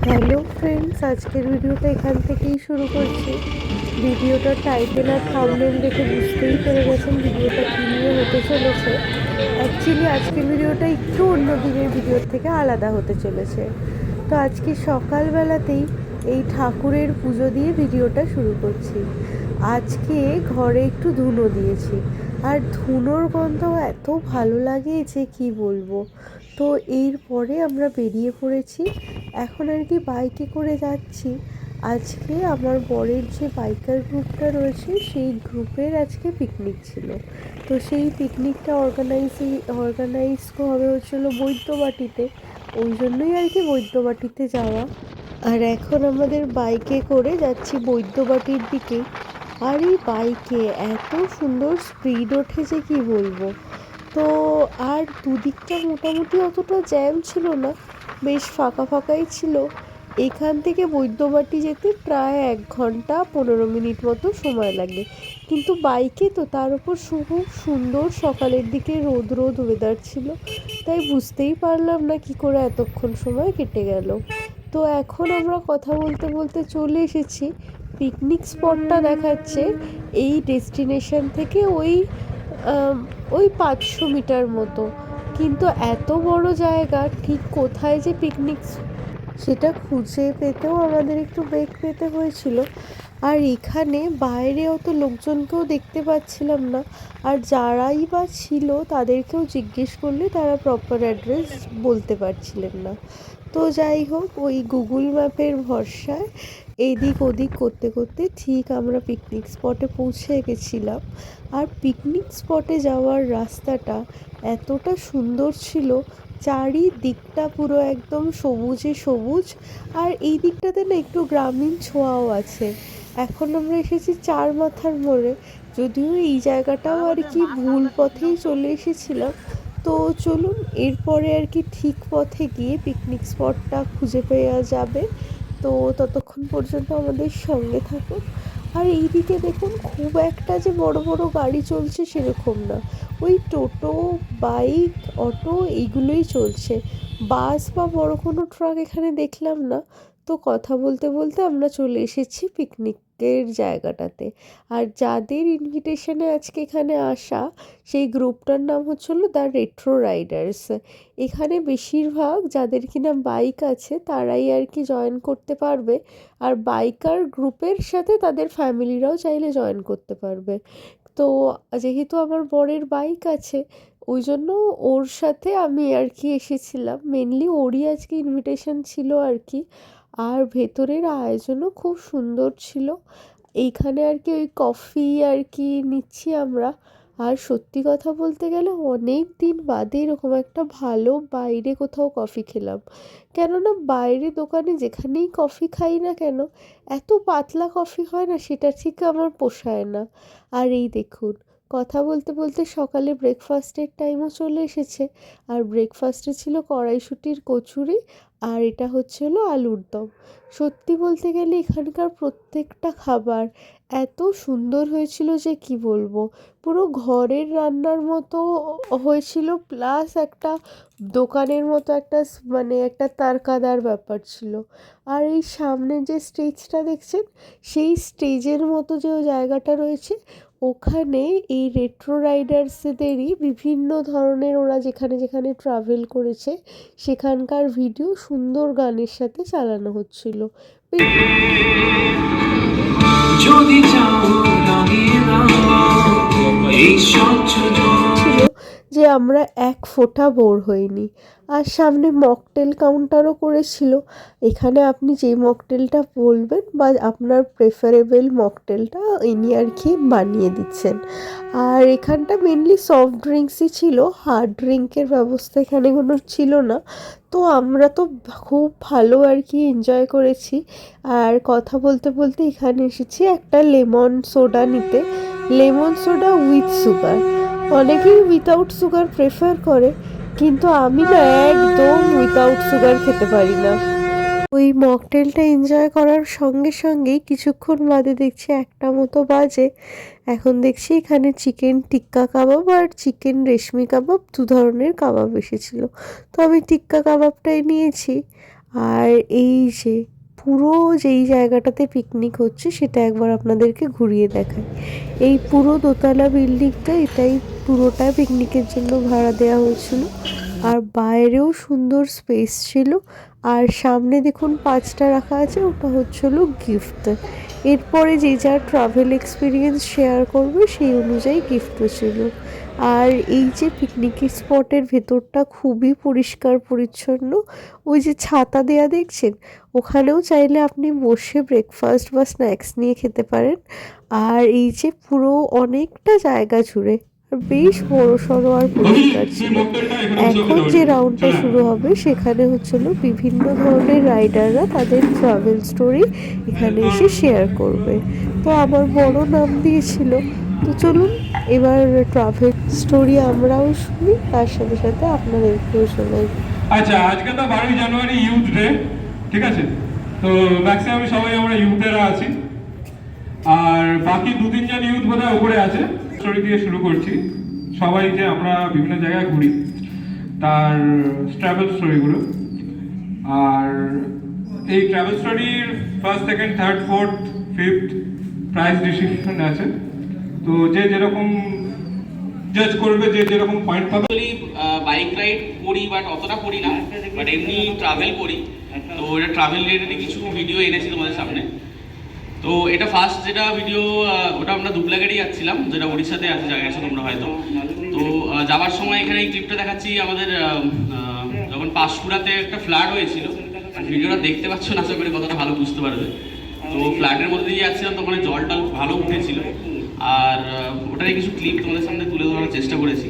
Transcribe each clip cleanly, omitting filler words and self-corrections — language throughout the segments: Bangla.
হ্যালো ফ্রেন্ডস, আজকের ভিডিওটা এখান থেকেই শুরু করছি। ভিডিওটার টাইটেল আর থাম্বনেল দেখে বুঝতেই পেরে গেছেন ভিডিওটা কী নিয়ে হতে চলেছে। অ্যাকচুয়ালি আজকের ভিডিওটা একটু অন্য দিনের ভিডিওর থেকে আলাদা হতে চলেছে। তো আজকে সকালবেলাতেই এই ঠাকুরের পুজো দিয়ে ভিডিওটা শুরু করছি। আজকে ঘরে একটু ধুনো দিয়েছি, আর ধুনোর গন্ধ এত ভালো লাগে যে কি বলবো। তো এরপরে আমরা বেরিয়ে পড়েছি। এখন আর কি বাইকে করে যাচ্ছি। আজকে আমার বরের যে বাইকার গ্রুপটা রয়েছে সেই গ্রুপের আজকে পিকনিক ছিল। তো সেই পিকনিকটা অর্গানাইজ হবে হচ্ছিলো বৈদ্যবাটিতে। ওই জন্যই আর কি বৈদ্যবাটিতে যাওয়া। আর এখন আমাদের বাইকে করে যাচ্ছি বৈদ্যবাটির দিকে। আর এই বাইকে এত সুন্দর স্পিড ওঠে যে কি বলবো। তো আর দুদিকটা মোটামুটি অতটা জ্যাম ছিল না, বেশ ফাঁকা ফাঁকাই ছিল। এখান থেকে বৈদ্যবাটি যেতে প্রায় 1 ঘন্টা 15 মিনিট মতো সময় লাগে, কিন্তু বাইকে তো তার উপর খুব সুন্দর সকালের দিকে রোদ রোদ ওয়েদার ছিল, তাই বুঝতেই পারলাম না কি করে এতক্ষণ সময় কেটে গেল। তো এখন আমরা কথা বলতে বলতে চলে এসেছি। পিকনিক স্পটটা দেখাচ্ছে এই ডেস্টিনেশন থেকে ওই 500 মিটার মতো, কিন্তু এত বড় জায়গা ঠিক কোথায় যে পিকনিক সেটা খুঁজে পেতেও আমাদের একটু বেগ পেতে হয়েছিল। আর এখানে বাইরে অত লোকজনকেও দেখতে পাচ্ছিলাম না, আর যারাই বা ছিল তাদেরকেও জিজ্ঞেস করলে তারা প্রপার অ্যাড্রেস বলতে পারছিলেন না। তো যাই হোক, ওই গুগল ম্যাপের ভরসায় এদিক ওদিক করতে করতে ঠিক আমরা পিকনিক স্পটে পৌঁছে গেছিলাম। আর পিকনিক স্পটে যাওয়ার রাস্তাটা এতটা সুন্দর ছিল, চারিদিকটা পুরো একদম সবুজে সবুজ। আর এই দিকটাতে না একটু গ্রামীণ ছোঁয়াও আছে। এখন আমরা এসেছি চার মাথার মোড়ে, যদিও এই জায়গাটাও আর কি ভুল পথেই চলে এসেছিলাম। তো চলুন এরপরে আর কি ঠিক পথে গিয়ে পিকনিক স্পটটা খুঁজে পাওয়া যাবে। তো ততক্ষণ পর্যন্ত আমাদের সঙ্গে থাকুন। আর এইদিকে দেখুন, খুব একটা যে বড় বড় গাড়ি চলছে সেরকম না, ওই টোটো, বাইক, অটো এইগুলোই চলছে। বাস বা বড় কোনো ট্রাক এখানে দেখলাম না। তো কথা বলতে বলতে আমরা চলে এসেছি পিকনিকের জায়গাটাতে। আর যাদের ইনভিটেশনে আজকে এখানে আসা, সেই গ্রুপটার নাম হচ্ছিলো দ্য রেট্রো রাইডার্স। এখানে বেশিরভাগ যাদের কিনা বাইক আছে তারাই আর কি জয়েন করতে পারবে, আর বাইকার গ্রুপের সাথে তাদের ফ্যামিলিরাও চাইলে জয়েন করতে পারবে। তো যেহেতু আমার বরের বাইক আছে, ওই জন্য ওর সাথে আমি আর কি এসেছিলাম। মেনলি ওরই আজকে ইনভিটেশন ছিল আর কি। আর ভেতরের আয়োজনও খুব সুন্দর ছিল। এইখানে আর কি ওই কফি আর কি নিচ্ছি আমরা। আর সত্যি কথা বলতে গেলে অনেক দিন বাদে এরকম একটা ভালো বাইরে কোথাও কফি খেলাম। কেননা বাইরে দোকানে যেখানেই কফি খাই না কেন, এত পাতলা কফি হয় না, সেটা ঠিক আমার পোষায় না। আর এই দেখুন, কথা বলতে বলতে সকালে ব্রেকফাস্টের টাইমও চলে এসেছে। আর ব্রেকফাস্টে ছিল কড়াইশুঁটির কচুরি, আর এটা হলো আলুর দম। সত্যি বলতে গেলে এখানকার প্রত্যেকটা খাবার এত সুন্দর হয়েছিল যে কি বলবো। পুরো ঘরের রান্নার মতো হয়েছিল, প্লাস একটা দোকানের মতো একটা মানে একটা তারকাদার ব্যাপার ছিল। আর এই সামনে যে স্টেজটা দেখছেন, সেই স্টেজের মতো যে জায়গাটা রয়েছে, ওখানে এই রেট্রো রাইডার্সদেরই বিভিন্ন ধরনের, ওরা যেখানে যেখানে ট্রাভেল করেছে সেখানকার ভিডিও সুন্দর গানের সাথে চালানো হচ্ছিল। যদি ছিল যে আমরা এক ফোঁটা বোর হইনি। আর সামনে মকটেল কাউন্টারও করেছিল। এখানে আপনি যে মকটেলটা বলবেন বা আপনার প্রেফারেবল মকটেলটা ইনি আর কি বানিয়ে দিচ্ছেন। আর এখানটা মেনলি সফট ড্রিঙ্কসই ছিল, হার্ড ড্রিঙ্কের ব্যবস্থা এখানে কোনো ছিল না। তো আমরা তো খুব ভালো আর কি এনজয় করেছি। আর কথা বলতে বলতে এখানে এসেছি একটা লেমন সোডা নিতে। Lemon soda with sugar. অনেকেই উইথাউট সুগার প্রেফার করে, কিন্তু আমি না একদম উইথাউট সুগার খেতে পারি না। ওই মকটেলটা এনজয় করার সঙ্গে সঙ্গেই কিছুক্ষণ বাদে দেখছি 1টা মতো বাজে। এখন দেখছি এখানে চিকেন টিক্কা কাবাব আর চিকেন রেশমি কাবাব, 2 ধরনের কাবাব এসেছিলো। তো আমি টিক্কা কাবাবটাই নিয়েছি। আর এই যে পুরো যেই জায়গাটাতে পিকনিক হচ্ছে সেটা একবার আপনাদেরকে ঘুরিয়ে দেখায়। এই পুরো দোতলা বিল্ডিংটা এটাই পুরোটা পিকনিকের জন্য ভাড়া দেওয়া হয়েছিল। আর বাইরেও সুন্দর স্পেস ছিল। আর সামনে দেখুন 5টা রাখা আছে, ওটা হচ্ছিল গিফট। এরপরে যে যার ট্রাভেল এক্সপিরিয়েন্স শেয়ার করবে সেই অনুযায়ী গিফটও ছিল। আর এই যে পিকনিকের স্পটের ভেতরটা খুবই পরিষ্কার পরিচ্ছন্ন। ওই যে ছাতা দেয়া দেখছেন, ওখানেও চাইলে আপনি বসে ব্রেকফাস্ট বা স্ন্যাক্স নিয়ে খেতে পারেন। আর এই যে পুরো অনেকটা জায়গা জুড়ে বেশ বড়সড় আর পরিষ্কার ছিল। এখন যে রাউন্ডটা শুরু হবে সেখানে হচ্ছিল বিভিন্ন ধরনের রাইডাররা তাদের ট্রাভেল স্টোরি এখানে এসে শেয়ার করবে। তো আমার বড় নাম দিয়েছিল। তো চলুন এবার ট্রাভেল স্টোরি আমরাও শুনি, তার সাথে সাথে আপনাদেরকেও শোনাই। আচ্ছা, আজকে তো 12ই জানুয়ারি ইউথ ডে, ঠিক আছে? তো ম্যাক্সিমাম সবাই আমরা ইউথেরা আছি, আর বাকি 2-3 জন ইউথ বোধহয় উপরে আছে। স্টোরি দিয়ে শুরু করছি। সবাই যে আমরা বিভিন্ন জায়গায় ঘুরি তার ট্রাভেল স্টোরিগুলো। আর এই ট্রাভেল স্টোরির first, second, third, fourth, fifth prize distribution আছে। তো যে যেরকম জাজ করবে, যে যেরকম পয়েন্ট পাবে। বাইক রাইড করি বাট অতটা করি না, বাট এমনি ট্রাভেল করি। তো এটা ট্রাভেল রিলেটেড কিছু ভিডিও এনেছি তোমাদের সামনে। তো এটা ফার্স্ট যেটা ভিডিও, ওটা আমরা দুবলাগেড়ে যাচ্ছিলাম, যেটা উড়িষ্যাতে আছে, জায়গা আছে তোমরা হয়তো। তো যাওয়ার সময় এখানে এই ক্লিপটা দেখাচ্ছি আমাদের যখন পাঁশকুড়াতে একটা ফ্লাড হয়েছিল। ভিডিওটা দেখতে পাচ্ছ না, আশা করি কতটা ভালো বুঝতে পারবে। তো ফ্লাডের মধ্যে দিয়ে যাচ্ছিলাম, তো ওখানে জলটা ভালো উঠেছিল। আর ওটারই কিছু ক্লিপ তোমাদের সামনে তুলে ধরার চেষ্টা করেছি।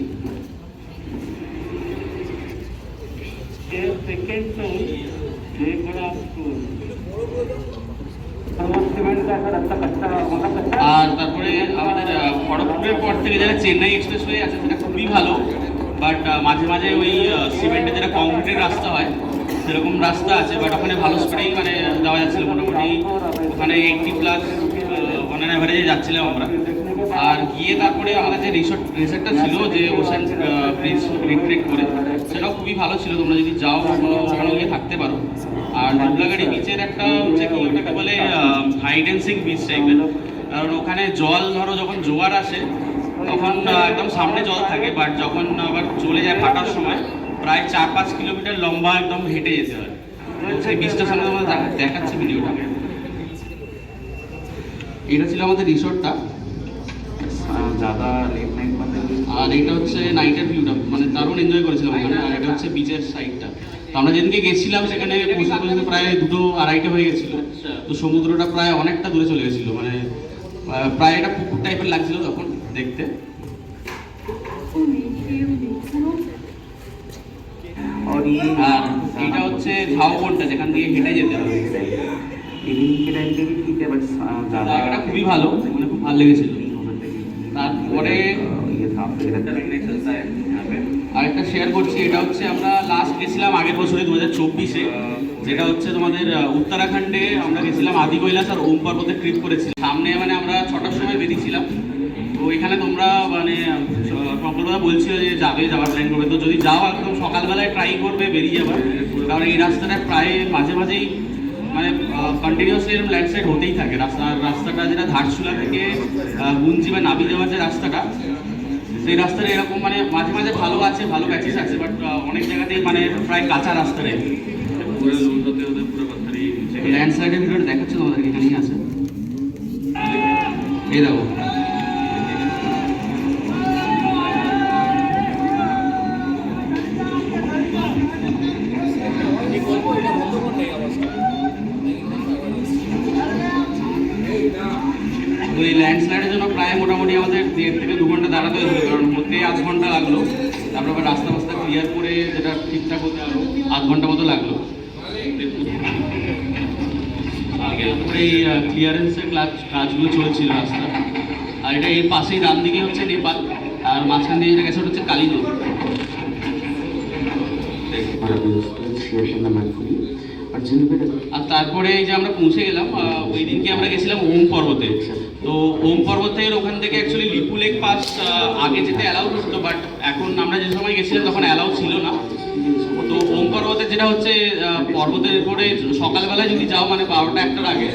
আর তারপরে আমাদের খড়গপুরের পর থেকে যারা চেন্নাই এক্সপ্রেসওয়ে আছে সেটা খুবই ভালো, বাট মাঝে মাঝে ওই সিমেন্টের যেটা কংক্রিটের রাস্তা হয় সেরকম রাস্তা আছে, বাট ওখানে ভালো স্পিডেই মানে যাওয়া যাচ্ছিল। মোটামুটি ওখানে 80+ অন অ্যান অ্যাভারেজে যাচ্ছিলাম আমরা। আর গিয়ে তারপরে আমাদের যে রিসর্টটা ছিল, যে ওশান ব্রিজ রিক্রিয়েট করে, সেটাও খুবই ভালো ছিল। তোমরা যদি যাও ওখানে গিয়ে থাকতে পারো। আর দুবলাগাড়ি বিচের একটা হচ্ছে কি, ওটাকে বলে হাইড অ্যান্ড সিক বিচ টাইপের। কারণ ওখানে জল ধরো যখন জোয়ার আসে তখন একদম সামনে জল থাকে, বাট যখন আবার চলে যায় ভাটার সময় প্রায় 4-5 কিলোমিটার লম্বা একদম হেঁটে যেতে হয়। তো সেই বিচটার সামনে তোমরা দেখাচ্ছি ভিডিওটা। এটা ছিল আমাদের রিসর্টটা। আর এটা হচ্ছে নাইটের ভিউটা, মানে দারুণ এনজয় করেছিলাম ওখানে। আর এটা হচ্ছে বিচের সাইডটা। তো আমরা যেদিনকে গেছিলাম সেখানে পৌঁছতে প্রায় 2-2:30 হয়ে গেছিলো। তো সমুদ্রটা প্রায় অনেকটা দূরে চলে গেছিলো, মানে প্রায় একটা পুকুর টাইপের লাগছিল তখন দেখতে। আর এটা হচ্ছে ঝাউবনটা, যেখান দিয়ে হেঁটে যেতে হবে। জায়গাটা খুবই ভালো, মানে খুব ভালো লেগেছিল। তারপরে আরেকটা শেয়ার করছি। এটা হচ্ছে আমরা লাস্ট গেছিলাম আগের বছরে 2024-এ, যেটা হচ্ছে তোমাদের উত্তরাখণ্ডে আমরা গেছিলাম। আদি কৈলাস আর ওম পর্বতের ট্রিপ করেছিলাম। সামনে মানে আমরা 6টার সময় বেরিয়েছিলাম। তো এখানে তোমরা মানে সকলবেলা বলছিল যে যাওয়ার প্ল্যান করবে। তো যদি যাও একদম সকালবেলায় ট্রাই করবে বেরিয়ে যাবার, কারণ এই রাস্তাটা প্রায় মাঝে মাঝেই মানে কন্টিনিউয়াসলি এরকম ল্যান্ডস্লাইড হতেই থাকে। রাস্তাটা যেটা ধারচুলা থেকে গুঞ্জি বা নাবি যাওয়ার যে রাস্তাটা, সেই রাস্তাটা এরকম মানে মাঝে মাঝে ভালো আছে, ভালো প্যাচেস আছে, বাট অনেক জায়গাতেই মানে প্রায় কাঁচা রাস্তা রে পুরো ল্যান্ডস্লাইডের ভিডিওটা দেখাচ্ছে তোমাদেরকে, এখানেই আছে। এই দেখো, ওই ল্যান্ডস্লাইডের জন্য প্রায় মোটামুটি আমাদের 1.5 থেকে 2 ঘন্টা দাঁড়াতে হয়েছিল, কারণ হতে 1/2 ঘন্টা লাগলো। তারপর আবার রাস্তা ক্লিয়ার করে যেটা ঠিকঠাক হতে আরও 1/2 ঘন্টা মতো লাগলো। তারপরে এই ক্লিয়ারেন্সের কাজগুলো চলছিল রাস্তা। আর এটা এর পাশেই ডান দিকে হচ্ছে নেপাল, আর মাঝখান দিয়ে যেটা গেছে ওটা হচ্ছে কালী নদী। আর তারপরে এই যে আমরা পৌঁছে গেলাম, ওই দিনকে আমরা গেছিলাম ওম পর্বতে। তো ওম পর্বতের ওখান থেকে অ্যাকচুয়ালি লিপু লেক পাস আগে যেতে অ্যালাউ করতো, বাট এখন আমরা যে সময় গেছিলাম তখন অ্যালাউ ছিল না। তো ওম পর্বতের যেটা হচ্ছে পর্বতের উপরে সকালবেলায় যদি যাও মানে 12টা 1টার আগে,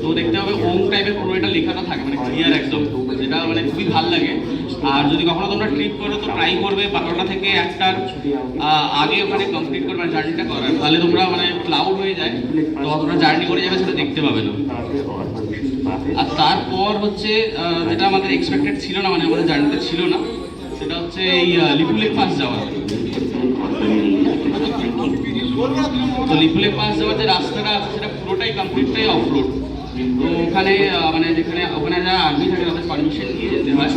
তো দেখতে হবে ওম টাইপের পুরো এটা লেখাটা থাকে, মানে ক্লিয়ার একদম, যেটা মানে খুবই ভালো লাগে। আর যদি কখনো তোমরা ট্রিপ করো তো ট্রাই করবে 12টা থেকে 1টার আগে ওখানে কমপ্লিট করবে মানে জার্নিটা করার, তাহলে তোমরা মানে ক্লাউড হয়ে যায়, তো তোমরা জার্নি করে যাবে সেটা দেখতে পাবে না। আর তারপর হচ্ছে যেটা আমাদের এক্সপেক্টেড ছিল না, মানে আমাদের জার্নিতে ছিল না, সেটা হচ্ছে এই লিপুলেক পাস যাওয়া। তো লিপুলেক পাস যাওয়ার যে রাস্তাটা আছে সেটা পুরোটাই কমপ্লিটটাই অফ রোড। তো ওখানে মানে যেখানে ওখানে যারা আর্মি থাকে তাদের পারমিশন নিয়ে যেতে হয়।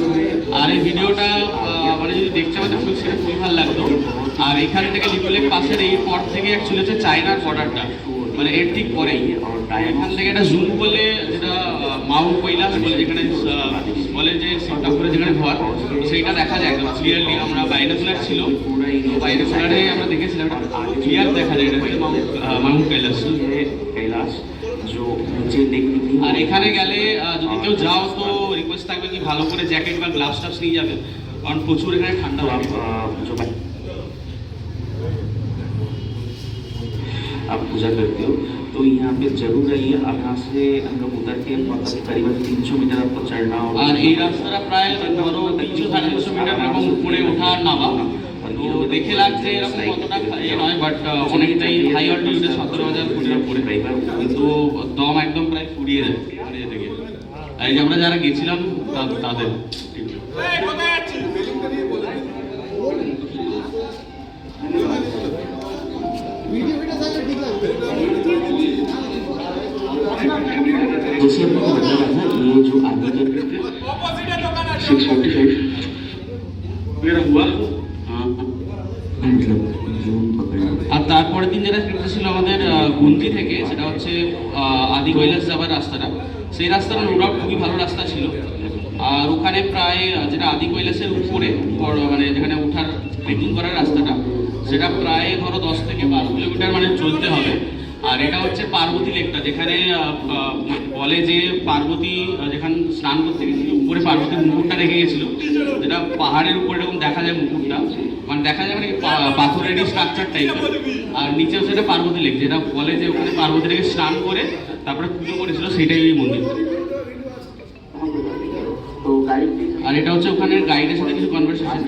আর এই ভিডিওটা মানে যদি দেখতে আমাদের খুব সেটা খুবই ভালো লাগতো। আর এখান থেকে লিপুলেক পাসের এই পর থেকে অ্যাকচুয়ালি হচ্ছে চায়নার বর্ডারটা, মানে এর ঠিক পরেই। এখান থেকে একটা জুম করলে যেটা মাউন্ট কৈলাস বলে, যেখানে বলে যে শিব ঠাকুরের যেখানে ঘর, সেইটা দেখা যায় একদম ক্লিয়ারলি। আমরা বাইনোকুলার ছিল, বাইনোকুলারে আমরা দেখেছিলাম ক্লিয়ার দেখা যায় এটা মাউন্ট কৈলাস। আর এখানে গেলে যদি কেউ যাও তো রিকোয়েস্ট থাকবে কি ভালো করে জ্যাকেট বা গ্লাভস টাভস নিয়ে যাবে, কারণ প্রচুর এখানে ঠান্ডা লাগে। आप पूजा करते हो तो यहाँ पे जरूर आइए। आप यहाँ से हम लोग उतर के करीबन 300 मीटर आपको चढ़ना होगा। আর এই রাস্তাটা প্রায় ধরো 300-350 মিটার এবং উপরে ওঠা নামা। তো দেখে লাগছে এরকম কতটা এ নয়, বাট অনেকটাই হাই অল্টিটিউডে 17,000 ফুটের উপরে, কিন্তু দম একদম প্রায় ফুরিয়ে যায় উপরে যেতে গিয়ে। আর এই যে আমরা যারা গেছিলাম তাদের जैसे आपको बता रहा था, ये जो आगे का 645 मेरा हुआ। मतलब जून पकड़। আর তারপরের দিন যেটা ট্রিপটা ছিল আমাদের গুমতি থেকে, সেটা হচ্ছে আদি কৈলাস যাবার রাস্তাটা। সেই রাস্তাটা নো ডাউট খুবই ভালো রাস্তা ছিল। আর ওখানে প্রায় যেটা আদি কৈলাসের উপরে মানে যেখানে ওঠার ট্রেকিং করার রাস্তাটা, সেটা প্রায় ধরো 10 থেকে 12 কিলোমিটার মানে চলতে হবে। আর এটা হচ্ছে পার্বতী লেকটা, যেখানে বলে যে পার্বতী যেখানে স্নান করতে গেছিল উপরে পার্বতীর মুকুটটা রেখে গেছিল, যেটা পাহাড়ের উপরে এরকম দেখা যায় মুকুটটা, মানে দেখা যায় মানে পাথরেরই স্ট্রাকচার টাইপের। আর নিচেও সেটা পার্বতী লেক, যেটা বলে যে ওখানে পার্বতী লেকে স্নান করে তারপরে পুজো করেছিল, সেটাই ওই মন্দির। আর এটা হচ্ছে ওখানে গাইডের সাথে কিছু কনভারসেশন।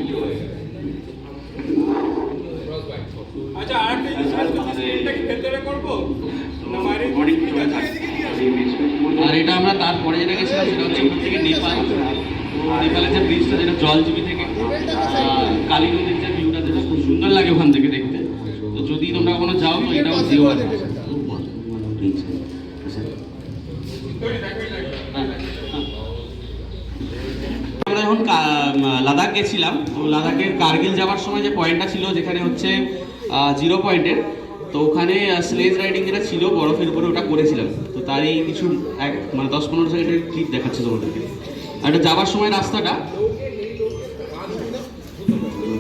আর এটা আমরা তারপরে যেটা গেছিলাম সেটা হচ্ছে ওখান থেকে নেপাল। নেপালের যে ব্রিজটা, যেটা জলজিবি থেকে কালী নদীর যে ভিউটা, যেটা খুব সুন্দর লাগে ওখান থেকে দেখতে। তো যদি তোমরা কখনো যাও তো এটাও যেও। আমরা যখন লাদাখ গেছিলাম, তো লাদাখের কার্গিল যাওয়ার সময় যে পয়েন্টটা ছিল, যেখানে হচ্ছে 0 পয়েন্টের, তো ওখানে স্লেজ রাইডিং যেটা ছিল বরফের উপরে, ওটা করেছিলাম। তো তারই কিছু মানে 10-15 সেকেন্ডের ক্লিপ দেখাচ্ছে তোমাদেরকে। আর এটা যাওয়ার সময় রাস্তাটা,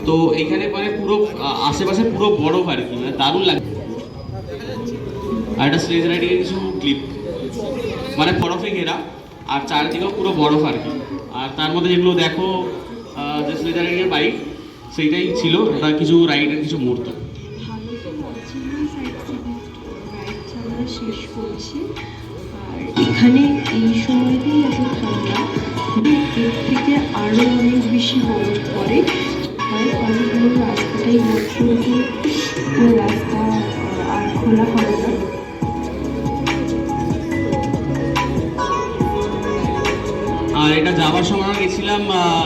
তো এখানে মানে পুরো আশেপাশে পুরো বরফ আর কি, মানে দারুণ লাগে। আর একটা স্লেজ রাইডিং এর কিছু ক্লিপ, মানে বরফে ঘেরা আর চারদিকেও পুরো বরফ আর কি। আর তার মধ্যে যেগুলো দেখো যে স্লেজ রাইডিং এর বাইক, সেইটাই ছিল ওটা কিছু রাইডের কিছু মুহূর্ত। শেষ করছি। আর এখানে এই সময়তেই এত ঠান্ডা, এর থেকে আরও অনেক বেশি বরফ পড়ে। তাই অনেকগুলো রাস্তাটাই বছরটি রাস্তা আর খোলা হবে না। আর এটা যাওয়ার সময় আমরা গেছিলাম,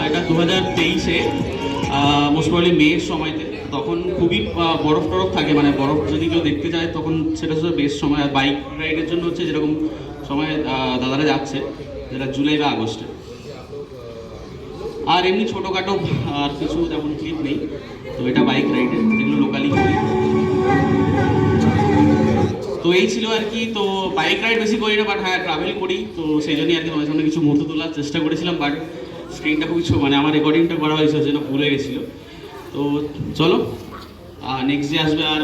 এটা 2023-এ মোস্ট প্রবলি মের সময়তে। তখন খুবই বরফ টরফ থাকে, মানে বরফ যদি কেউ দেখতে যায় তখন সেটা হচ্ছে বেস্ট সময়। আর বাইক রাইডের জন্য হচ্ছে যেরকম সময় দাদারা যাচ্ছে, যেটা জুলাই বা আগস্টে। আর এমনি ছোটোখাটো আর কিছু তেমন ক্লিপ নেই। তো এটা বাইক রাইডের, যেগুলো লোকালি করি। তো এই ছিল আর কি। তো বাইক রাইড বেশি করি না, বাট হ্যাঁ ট্রাভেল করি, তো সেই জন্যই আর কি তোমার সামনে কিছু মুহূর্ত তোলার চেষ্টা করেছিলাম। বাট স্ক্রিনটা খুবই মানে আমার রেকর্ডিংটা করা হয়েছে, ওই জন্য ভুলে গেছিলো। তো চলো নেক্সট ডে আসবে। আর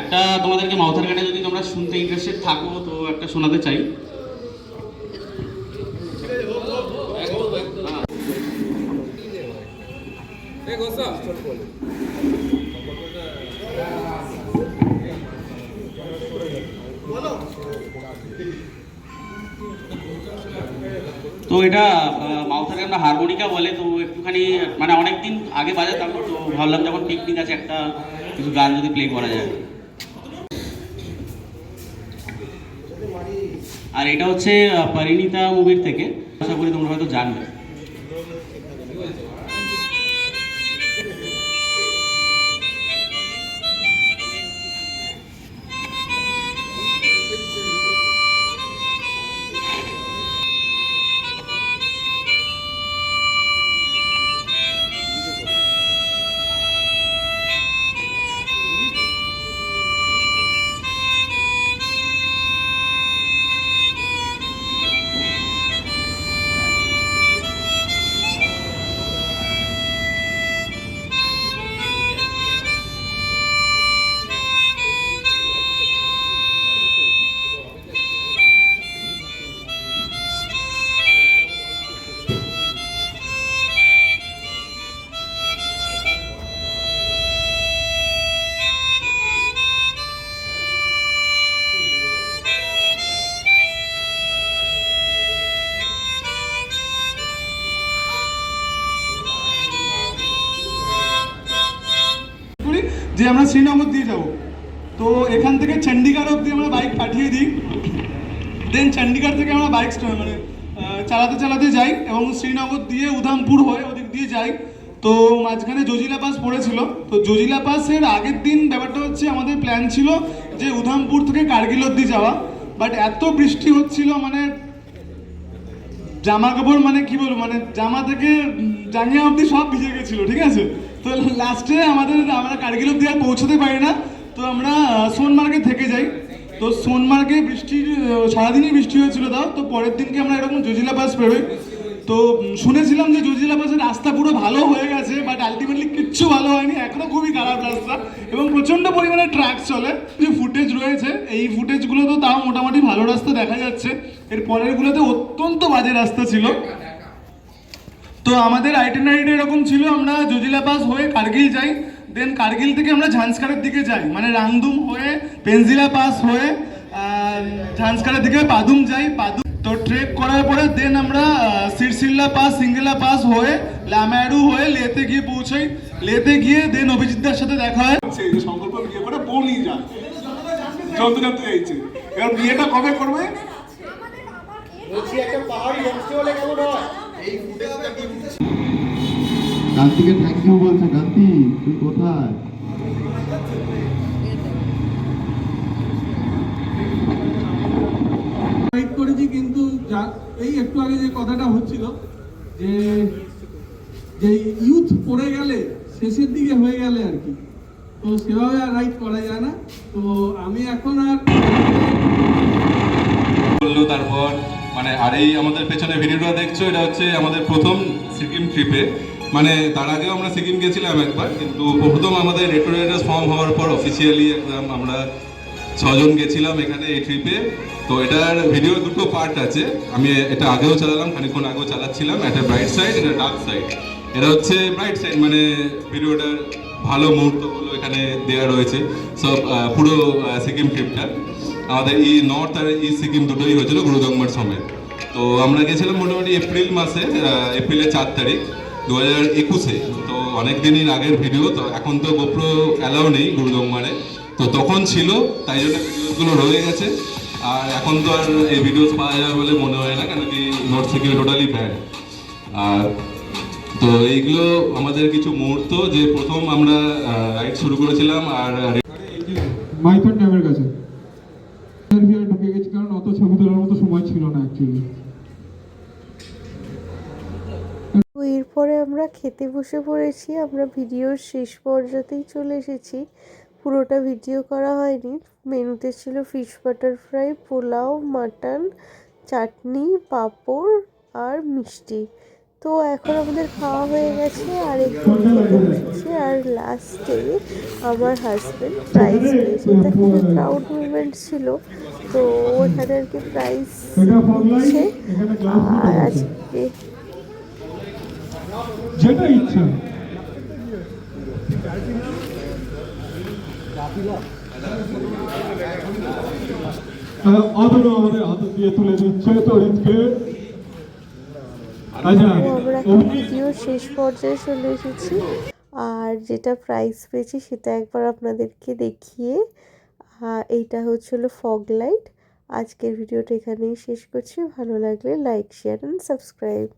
একটা তোমাদেরকে মাউথার গানে যদি তোমরা শুনতে ইন্টারেস্টেড থাকো তো একটা শোনাতে চাই। তো এটা মাউথাকে আমরা হারমোনিকা বলে, তো একটুখানি মানে অনেকদিন আগে বাজাতাম, তো ভাবলাম যখন পিকনিক আছে একটা কিছু গান যদি প্লে করা যায়। আর এটা হচ্ছে পরিণীতা মুভির থেকে, আশা করি তোমরা হয়তো জানবে। যে আমরা শ্রীনগর দিয়ে যাব, তো এখান থেকে চণ্ডীগড় অবধি আমরা বাইক পাঠিয়ে দিই। দেন চণ্ডীগড় থেকে আমরা বাইক মানে চালাতে চালাতে যাই এবং শ্রীনগর দিয়ে উধামপুর হয়ে ওদিক দিয়ে যাই। তো মাঝখানে জজিলা পাস পড়েছিল। তো জজিলা পাসের আগের দিন ব্যাপারটা হচ্ছে আমাদের প্ল্যান ছিল যে উধামপুর থেকে কার্গিল অবধি যাওয়া, বাট এত বৃষ্টি হচ্ছিল মানে জামা কাপড় মানে কি বলবো, মানে জামা থেকে জাঙ্গিয়া অবধি সব ভিজে গেছিলো, ঠিক আছে। তো লাস্টে আমরা কার্গিল অবধি আর পৌঁছতে পারি না, তো আমরা সোনমার্গে থেকে যাই। তো সোনমার্গে সারাদিনই বৃষ্টি হয়েছিল তাও। তো পরের দিনকে আমরা এরকম জজিলা পাস পেরোই। তো শুনেছিলাম যে জজিলা পাসের রাস্তা পুরো ভালো হয়ে গেছে, বাট আলটিমেটলি কিচ্ছু ভালো হয়নি, এখনো খুবই খারাপ রাস্তা এবং প্রচণ্ড পরিমাণে ট্রাক চলে। যে ফুটেজ রয়েছে এই ফুটেজগুলো তো তাও মোটামুটি ভালো রাস্তা দেখা যাচ্ছে, এর পরেরগুলোতে অত্যন্ত বাজে রাস্তা ছিল। তো আমাদের আইটেনারিটা এরকম ছিল, আমরা জজিলা পাস হয়ে কার্গিল যাই, দেন কার্গিল থেকে আমরা ঝান্সকারের দিকে যাই, মানে রাংদুম হয়ে পেনজিলা পাস হয়ে ঝান্সকারের দিকে পাদুম যাই। তো ট্রেক করার পরে দেন আমরা সিরসিল্লা পাস সিঙ্গেলা পাস হয়ে লামাডু হয়ে লেতে গিয়ে পৌঁছাই। লেতে গিয়ে দেন অভিজিৎদার সাথে দেখা হয়। সেই যে সংকল্প বিয়ে করে বউ নিয়ে যায়, যত জানতে চাইছে। এবার বিয়েটা কবে করবে? কান্তিকে থ্যাংক ইউ বলছে। কান্তি তুই কোথায়? করেছি কিন্তু এই একটু আগে যে কথাটা হচ্ছিল যে যে ইউথ পড়ে গেলে শেষের দিকে হয়ে গেলে আর কি, তো সেভাবে আর রাইড করা যায় না। তো আমি এখন আর বললো তারপর মানে আর এই আমাদের পেছনে ভিডিওটা দেখছো, এটা হচ্ছে আমাদের প্রথম সিকিম ট্রিপে। মানে তার আগেও আমরা সিকিম গেছিলাম একবার, কিন্তু প্রথম আমাদের রেটোরেটাস ফর্ম হওয়ার পর অফিসিয়ালি একদম আমরা 6 জন গেছিলাম এখানে এই ট্রিপে। তো এটার ভিডিও দুটো পার্ট আছে, আমি এটা আগেও চালালাম, খানিকক্ষণ আগেও চালাচ্ছিলাম। একটা ব্রাইট সাইড, এটা ডার্ক সাইড। এটা হচ্ছে ব্রাইট সাইড, মানে ভিডিওটার ভালো মুহূর্তগুলো এখানে দেওয়া রয়েছে সব পুরো সিকিম ট্রিপটা। আমাদের ই নর্থ আর ই সিকিম দুটোই হয়েছিল গুরুদংমার সমেত। তো আমরা গেছিলাম মোটামুটি এপ্রিল মাসে, এপ্রিলের 4 তারিখ 2021-এ। তো অনেক দিনের আগের ভিডিও, তো এখন তো গোপ্রো অ্যালাউ নেই গুরুদংমারে, তো তখন ছিল, তাই জন্য ভিডিওসগুলো রয়ে গেছে। আর এখন তো আর এই ভিডিওস পাওয়া যাবে বলে মনে হয় না, কেন কি নর্থ সিকিম টোটালি ব্যান। আর তো এইগুলো আমাদের কিছু মুহূর্ত, যে প্রথম আমরা রাইড শুরু করেছিলাম। আর মাইথন ড্যামের কাছে ঢুকে গেছি, কারণ অত ছবি তোলার মতো সময় ছিল না অ্যাকচুয়ালি। তো এরপরে আমরা খেতে বসে পড়েছি। আমরা ভিডিওর শেষ পর্যাতেই চলে এসেছি, পুরোটা ভিডিও করা হয়নি। মেনুতে ছিল fish butter fry, pulao, mutton, chutney, papad আর মিষ্টি। তো এখন আমাদের খাওয়া হয়ে গেছে আর একটু খেতে বসেছি। আর লাস্টে আমার হাজব্যান্ড প্রাইজ পেয়েছে, এটা খুবই প্রাউড মুভমেন্ট ছিল। তো ওখানে আর কি প্রাইজ দিচ্ছে। আর আজকে যেটা ইচ্ছা অতনু আমাদের হাতে দিয়ে তুলে দিচ্ছে তরিতকে। আচ্ছা তো আমরা এখন ভিডিওর শেষ পর্যায়ে চলে এসেছি, আর যেটা প্রাইজ পেয়েছি সেটা একবার আপনাদেরকে দেখিয়ে, এইটা হচ্ছিল ফগ লাইট। আজকের ভিডিওটা এখানেই শেষ করছি। ভালো লাগলে লাইক, শেয়ার অ্যান্ড সাবস্ক্রাইব।